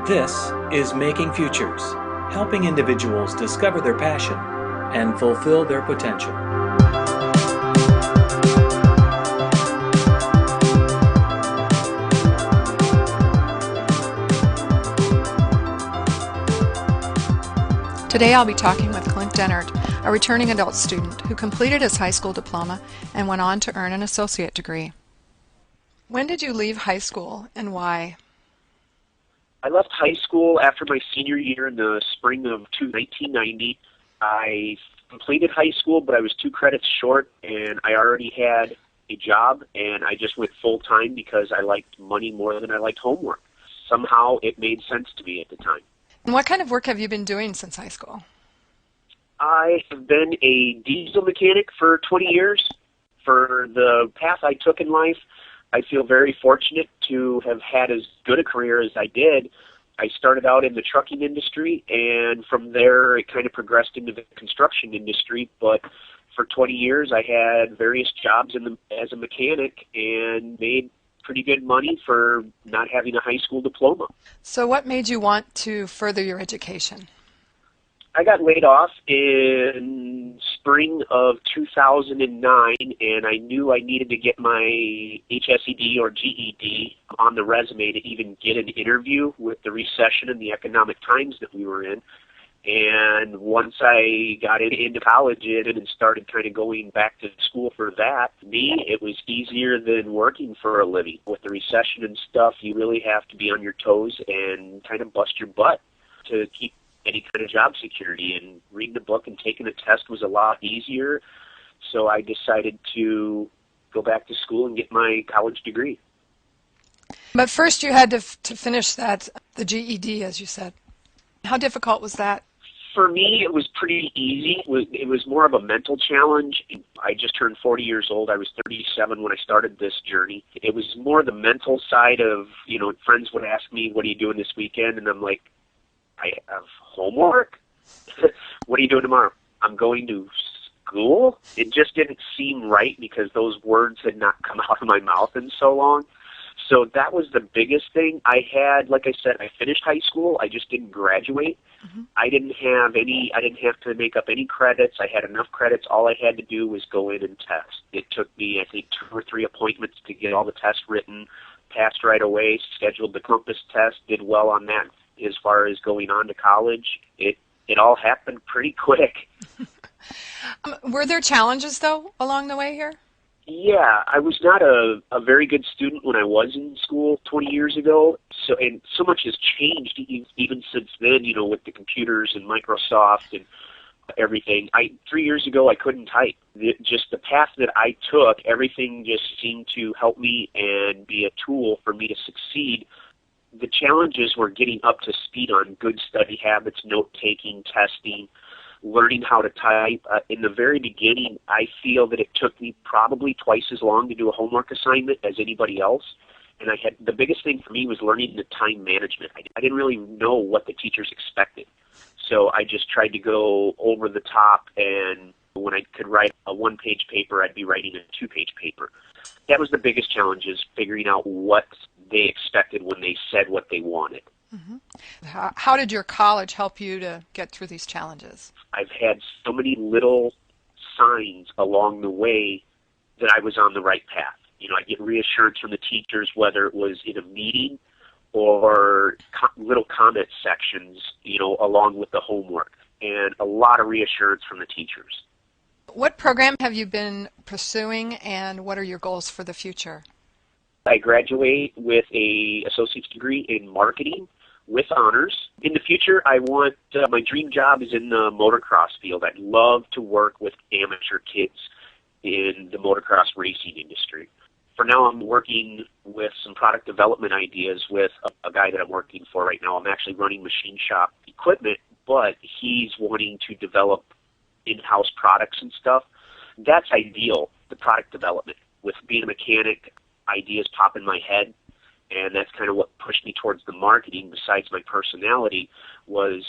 This is Making Futures, helping individuals discover their passion and fulfill their potential. Today I'll be talking with Clint Dennert, a returning adult student who completed his high school diploma and went on to earn an associate degree. When did you leave high school and why? I left high school after my senior year in the spring of 1990. I completed high school, but I was 2 credits short, and I already had a job, and I just went full-time because I liked money more than I liked homework. Somehow it made sense to me at the time. And what kind of work have you been doing since high school? I have been a diesel mechanic for 20 years. For the path I took in life, I feel very fortunate to have had as good a career as I did. I started out in the trucking industry, and from there it kind of progressed into the construction industry. But for 20 years I had various jobs as a mechanic and made pretty good money for not having a high school diploma. So what made you want to further your education? I got laid off in spring of 2009, and I knew I needed to get my HSED or GED on the resume to even get an interview with the recession and the economic times that we were in. And once I got into college and started kind of going back to school for that, it was easier than working for a living. With the recession and stuff, you really have to be on your toes and kind of bust your butt to keep any kind of job security, and reading a book and taking a test was a lot easier. So I decided to go back to school and get my college degree. But first you had to finish the GED, as you said. How difficult was that? For me, it was pretty easy. It was more of a mental challenge. I just turned 40 years old. I was 37 when I started this journey. It was more the mental side of, friends would ask me, what are you doing this weekend? And I'm like, I have homework? What are you doing tomorrow? I'm going to school? It just didn't seem right because those words had not come out of my mouth in so long. So that was the biggest thing. I finished high school. I just didn't graduate. Mm-hmm. I didn't have to make up any credits. I had enough credits. All I had to do was go in and test. It took me, I think, 2 or 3 appointments to get all the tests written, passed right away, scheduled the Compass test, did well on that. As far as going on to college, it all happened pretty quick. Were there challenges, though, along the way here? Yeah, I was not a very good student when I was in school 20 years ago, and so much has changed even since then, with the computers and Microsoft and everything. 3 years ago, I couldn't type. Just the path that I took, everything just seemed to help me and be a tool for me to succeed. The challenges were getting up to speed on good study habits, note-taking, testing, learning how to type. In the very beginning, I feel that it took me probably twice as long to do a homework assignment as anybody else. And the biggest thing for me was learning the time management. I didn't really know what the teachers expected. So I just tried to go over the top, and when I could write a 1-page paper, I'd be writing a 2-page paper. That was the biggest challenge, is figuring out what they expected when they said what they wanted. Mm-hmm. How did your college help you to get through these challenges? I've had so many little signs along the way that I was on the right path. I get reassurance from the teachers, whether it was in a meeting or little comment sections, along with the homework, and a lot of reassurance from the teachers. What program have you been pursuing, and what are your goals for the future? I graduate with an associate's degree in marketing with honors. In the future, I want my dream job is in the motocross field. I'd love to work with amateur kids in the motocross racing industry. For now, I'm working with some product development ideas with a guy that I'm working for right now. I'm actually running machine shop equipment, but he's wanting to develop in-house products and stuff. That's ideal, the product development. With being a mechanic, ideas pop in my head, and that's kind of what pushed me towards the marketing, besides my personality, was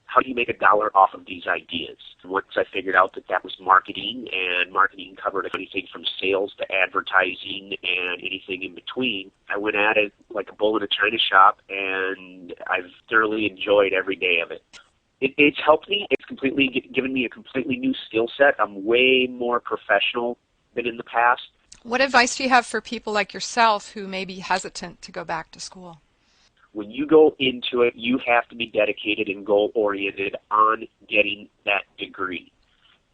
how do you make $1 off of these ideas? And once I figured out that that was marketing, and marketing covered anything from sales to advertising and anything in between, I went at it like a bull in a china shop, and I've thoroughly enjoyed every day of it. It's helped me. It's given me a completely new skill set. I'm way more professional than in the past. What advice do you have for people like yourself who may be hesitant to go back to school? When you go into it, you have to be dedicated and goal-oriented on getting that degree.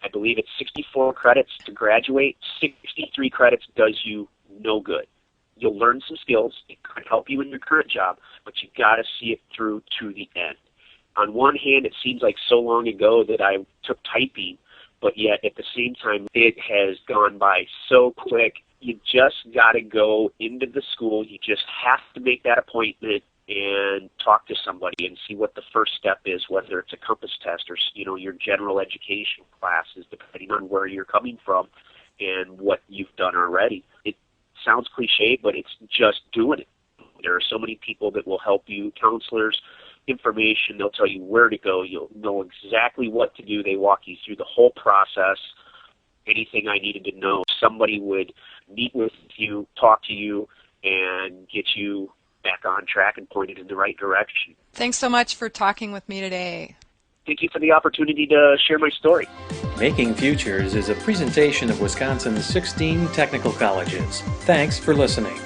I believe it's 64 credits to graduate. 63 credits does you no good. You'll learn some skills. It could help you in your current job, but you got to see it through to the end. On one hand, it seems like so long ago that I took typing, but yet at the same time, it has gone by so quick. You just got to go into the school. You just have to make that appointment and talk to somebody and see what the first step is, whether it's a compass test or, your general education classes, depending on where you're coming from and what you've done already. It sounds cliche, but it's just doing it. There are so many people that will help you, counselors, information. They'll tell you where to go. You'll know exactly what to do. They walk you through the whole process. Anything I needed to know, somebody would meet with you, talk to you, and get you back on track and pointed in the right direction. Thanks so much for talking with me today. Thank you for the opportunity to share my story. Making Futures is a presentation of Wisconsin's 16 technical colleges. Thanks for listening.